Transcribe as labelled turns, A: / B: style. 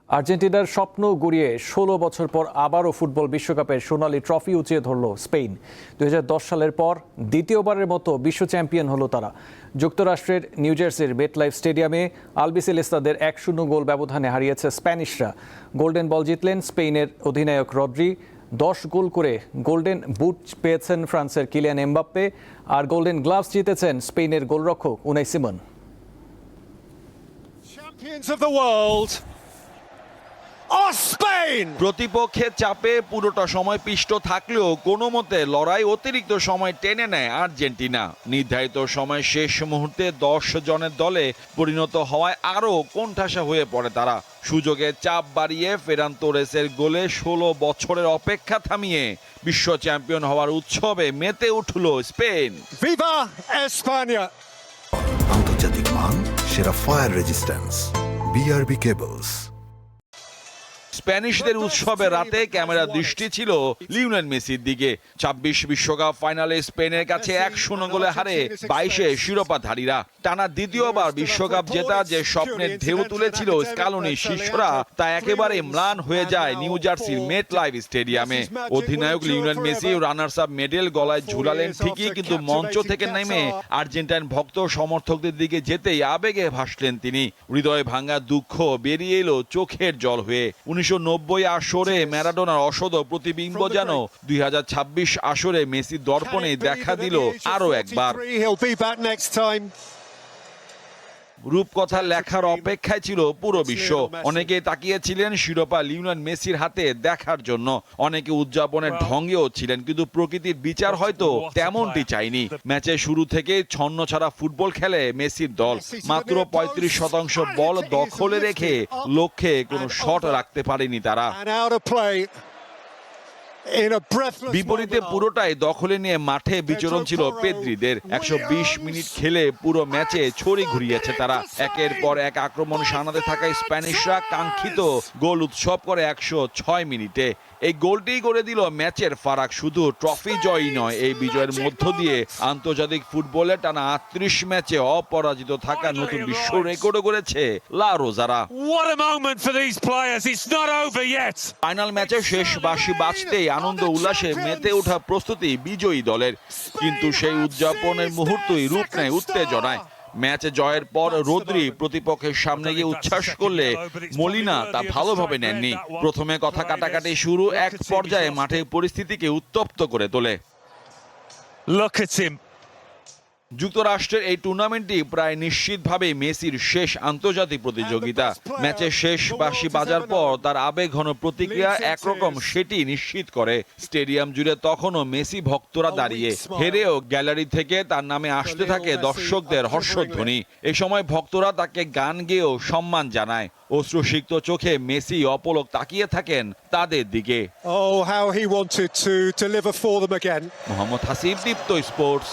A: আর্জেন্টিনার স্বপ্ন গড়িয়ে ১৬ বছর পর আবারও ফুটবল বিশ্বকাপের সোনালী ট্রফি উঁচিয়ে ধরল স্পেন। ২০১০ সালের পর দ্বিতীয়বারের মতো বিশ্ব চ্যাম্পিয়ন হলো তারা। যুক্তরাষ্ট্রের নিউ জার্সির মেটলাইফ স্টেডিয়ামে আলবিসেলেস্তাদের ১-০ গোল ব্যবধানে হারিয়েছে স্প্যানিশরা। গোল্ডেন বল জিতলেন স্পেনের অধিনায়ক রদ্রি। ১০ গোল করে গোল্ডেন বুট পেয়েছেন ফ্রান্সের কিলিয়ান এমবাপ্পে, আর গোল্ডেন গ্লাভস জিতেছেন স্পেনের গোলরক্ষক উনাই সিমন।
B: প্রতিপক্ষের চাপে পুরোটা সময় পিষ্ট থাকলেও কোনো মতে লড়াই অতিরিক্ত সময় টেনে নেয় আর্জেন্টিনা। নির্ধারিত সময় শেষ মুহূর্তে ১০ জনের দলে পরিণত হওয়ায় আরও কোণঠাসা হয়ে পড়ে তারা। সুযোগে চাপ বাড়িয়ে ফেরান তোরেসের গোলে ১৬ বছরের অপেক্ষা থামিয়ে বিশ্ব চ্যাম্পিয়ন হওয়ার উৎসবে মেতে উঠল স্পেন।
C: ভিভা এসপানিয়া!
D: আন্তর্জাতিক মান, সেরা ফায়ার রেজিস্ট্যান্স, বিআরবি কেবলস।
B: স্প্যানিশদের উৎসবের রাতে ক্যামেরা দৃষ্টি ছিল লিওনেল মেসির দিকে। ২৬ বিশ্বকাপ ফাইনালে স্পেনের কাছে ১-০ গোলে হারে ২২-এ শিরোপাধারীরা। টানা দ্বিতীয়বার বিশ্বকাপ জেতা যে স্বপ্নের ঢেউ তুলেছিল স্কালোনি শিষ্যরা, তা একেবারে ম্লান হয়ে যায় নিউ জার্সির মেটলাইফ স্টেডিয়ামে। অধিনায়ক Lionel Messi runners up medal গলায় ঝুলালেন ঠিকই, কিন্তু মঞ্চ থেকে নেমে আর্জেন্টাইন ভক্ত সমর্থকদের দিকে যেতেই আবেগে ভাসলেন তিনি। হৃদয় ভাঙা দুঃখ বেরিয়ে এলো চোখের জল হয়ে। ১৯৯০ আসরে ম্যারাডোনার অসদ প্রতিবিম্ব যেন ২০২৬ আসরে মেসি দর্পণে দেখা দিল আরো একবার। রূপকথা লেখার অপেক্ষায় ছিল পুরো বিশ্ব। অনেকে তাকিয়েছিলেন শিরোপা লিওনেল মেসির হাতে দেখার জন্য, অনেকে উদযাপনের ঢঙ্গেও ছিলেন, কিন্তু প্রকৃতির বিচার হয়তো তেমনটি চাইনি। ম্যাচের শুরু থেকে ছন্ন ছাড়া ফুটবল খেলে মেসির দল। মাত্র ৩৫% বল দখলে রেখে লক্ষ্যে কোনো শট রাখতে পারেনি তারা। বিপরীতে পুরোটাই দখলে নিয়ে মাঠে বিচরণ ছিল পেদ্রিদের। ১২০ মিনিট খেলে পুরো ম্যাচে ছড়ি ঘুরিয়েছে তারা। একের পর এক আক্রমণ সামলাতে থাকা স্প্যানিশরা কাঙ্ক্ষিত গোল উৎসব করে ১০৬ মিনিটে। এই গোলটিই করে দিল ম্যাচের ফারাক। শুধু ট্রফি জয়ই নয়, এই বিজয়ের মধ্য দিয়ে আন্তর্জাতিক ফুটবলে টানা ৩৮ ম্যাচে অপরাজিত থাকা নতুন বিশ্ব রেকর্ডও করেছে লা রোজারা। ফাইনাল ম্যাচে শেষ বাঁশি বাজতেই আনন্দ উল্লাসে মেতে ওঠা প্রস্তুতি বিজয়ী দলের, কিন্তু সেই উদযাপনের মুহূর্তই রূপ নেয় উত্তেজনায়। ম্যাচে জয়ের পর রদ্রি প্রতিপক্ষের সামনে গিয়ে উচ্ছ্বাস করলে মলিনা তা ভালোভাবে নেননি। প্রথমে কথা কাটাকাটি শুরু, এক পর্যায়ে মাঠের পরিস্থিতিকে উত্তপ্ত করে তোলে। যুক্তরাষ্ট্রের এই টুর্নামেন্টটি প্রায় নিশ্চিতভাবে মেসির শেষ আন্তর্জাতিক প্রতিযোগিতা। ম্যাচের শেষ বাঁশি বাজার পর তার আবেগঘন প্রতিক্রিয়া একরকম সেটি নিশ্চিত করে। স্টেডিয়াম জুড়ে তখনও মেসি ভক্তরা দাঁড়িয়ে। হেরেও গ্যালারি থেকে তার নামে আসতে থাকে দর্শকদের হর্ষধ্বনি। এ সময় ভক্তরা তাকে গান গেয়েও সম্মান জানায়। অশ্রুসিক্ত চোখে মেসি অপলক তাকিয়ে থাকেন তাদের দিকে।
C: মোহাম্মদ হাসিব, দীপ্ত স্পোর্টস।